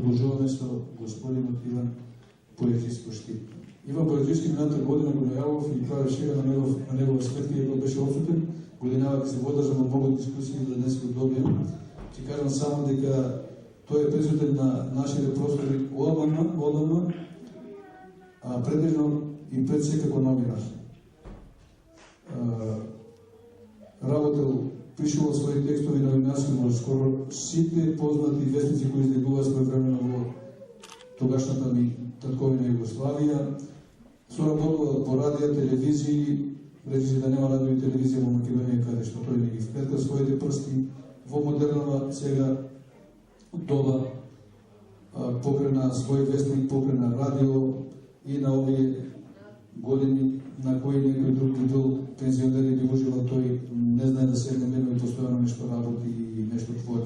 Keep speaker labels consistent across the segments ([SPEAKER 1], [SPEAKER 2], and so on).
[SPEAKER 1] продолжуваме со господинот Иван Поетијски. Иван Поетијски мината година го најавив и прави шега на негова сметка, иако беше отсутен. Годинава ќе се водржам од многу дискусии да не се добием. Ќе кажам само дека тој е присутен на нашите простори одамна, предежно и пред секако новинар. Работел, пишувал своји текстови новинарски во скоро сите познати вестници кои излегува своевремено во тогашната ми татковина Југославија. Соработувал по радио, телевизии, речи да нема радио и телевизија во Македонија, каде што тој не ги вплетка своите прсти во модернава сега доба, покрена свој вестник, покрена радио и на овие години на кои некој друг би бил пензионер и би уживал, тој не знае да седне мирно и постојано нешто работи и нешто твори.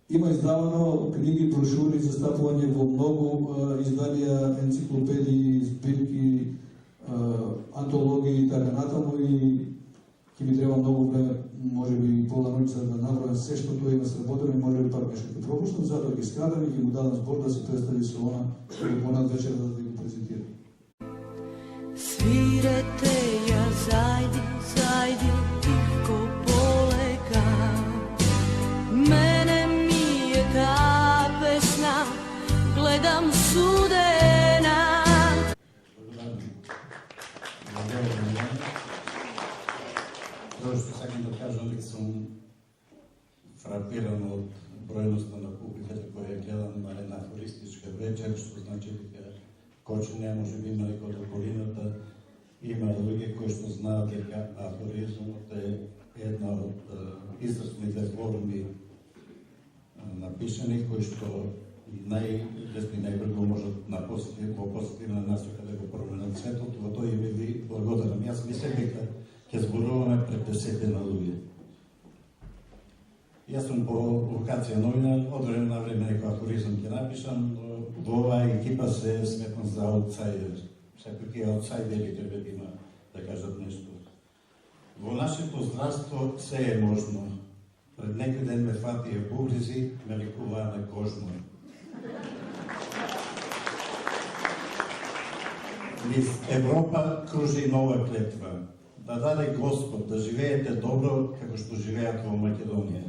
[SPEAKER 1] Има издавано книги, брошури за стапување во многу изданија, енциклопедии, збирки, антологии и така натаму, и ќе ми треба многу време, може би пола ноќ за да набројам се што тој има сработено и може би пак нешто ќе пропуштам, затоа ќе скратам и ќе му дадам збор да се представи со она што ќе понад вечер да го презентира.
[SPEAKER 2] Svirete ja zajdi, zajdi tiho poleka. Mene mi je ta pesna, gledam sudena.
[SPEAKER 3] Тоа што сакам да кажам дека сум фрапиран од бројноста на публиката која гледам на една афористичка вечер, што значи дека Кочине, може би на некој од околината, има луѓе кои што знаат дека афоризмот е една од изразните форми напишани, кои што најлесно и најбрзо можат во позитивна насока да го променат светот. Во тој име ви благодарам. Јас мислам дека ќе зборуваме пред 10 на луѓе. Јас сум по вокација новинар, од време на време некој афоризм ќе напишам, но во оваа екипа се сметам за аутсайдер. Секој ќе аутсайдери треба да има да кажат нешто. Во нашето здравство се е можно. Пред некој ден ме фатија бубризи, ме лекуваа на кожно. Низ Европа кружи нова клетва. Да даде Господ да живеете добро како што живеат во Македонија.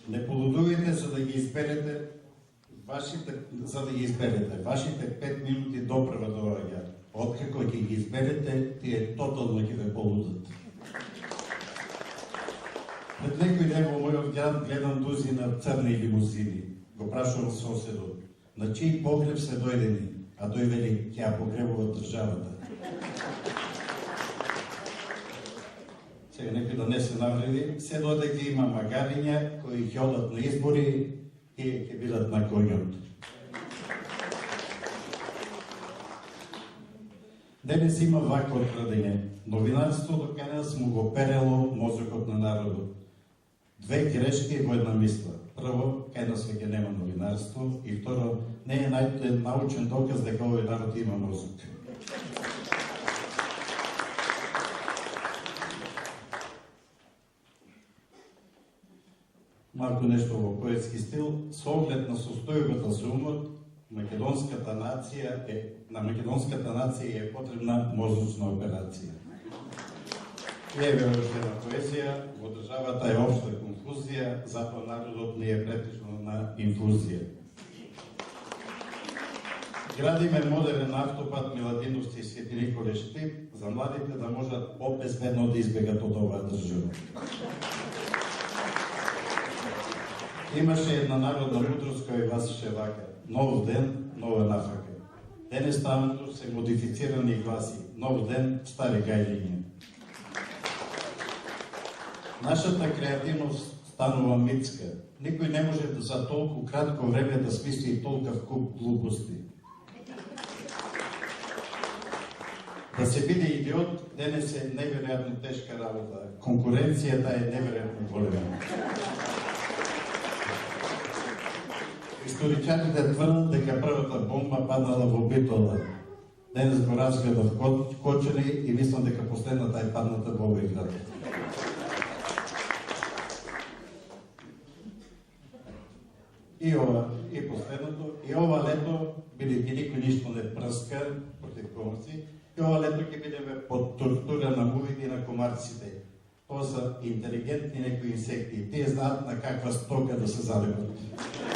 [SPEAKER 3] Не полудувате за да ги изберете вашите 5 минути допрева доаѓа. Откако ќе ги изберете, тие тотално ќе ве полудат. Пред некој ден во мојот град гледам дузина црни лимузини. Го прашувам соседот, на чиј погреб се дојдени, а тој вели, ќе ја погребува државата. Сега некој да не се навреди, се додека има магариња кои ќе одат на избори и ќе бидат на коњот. Денес има вакво тврдење. Новинарството кај нас му го перело мозокот на народот. Две грешки во една мисла. Прво, кај нас веќе нема новинарство, и второ, не е научен доказ дека овој народ има мозок. Малку нешто во поетски стил, со оглед на состојбата со умот, на македонската нација е потребна мозочна операција. Еве уште една поезија, во државата е општа конфузија, затоа народот не е претежно на инфузија. Градиме модерен автопат Миладиновци и Свети Николе Штип за младите да можат побезбедно да избегат од оваа држава. Имаше една народна мудрост која гласеше вака: нов ден, нова нафака. Денес таа мудрост се модифицирани и гласи: нов ден, стари гајлиња. Нашата креативност станува митска. Никој не може за толку кратко време да смисли толков куп глупости. Да се биде идиот денес е неверојатно тешка работа. Конкуренцијата е неверојатно голема. Историчарите тврдат дека првата бомба паднала во Битола. Денес го разгледав Кочани и мислам дека последната е падната во овој град. и последното, и ова лето, бидејќи никој ништо не прска против комарци, и ова лето ќе бидеме под тортура на мувите и на комарците. Тоа се интелигентни некои инсекти, тие знаат на каква стока да се залепат.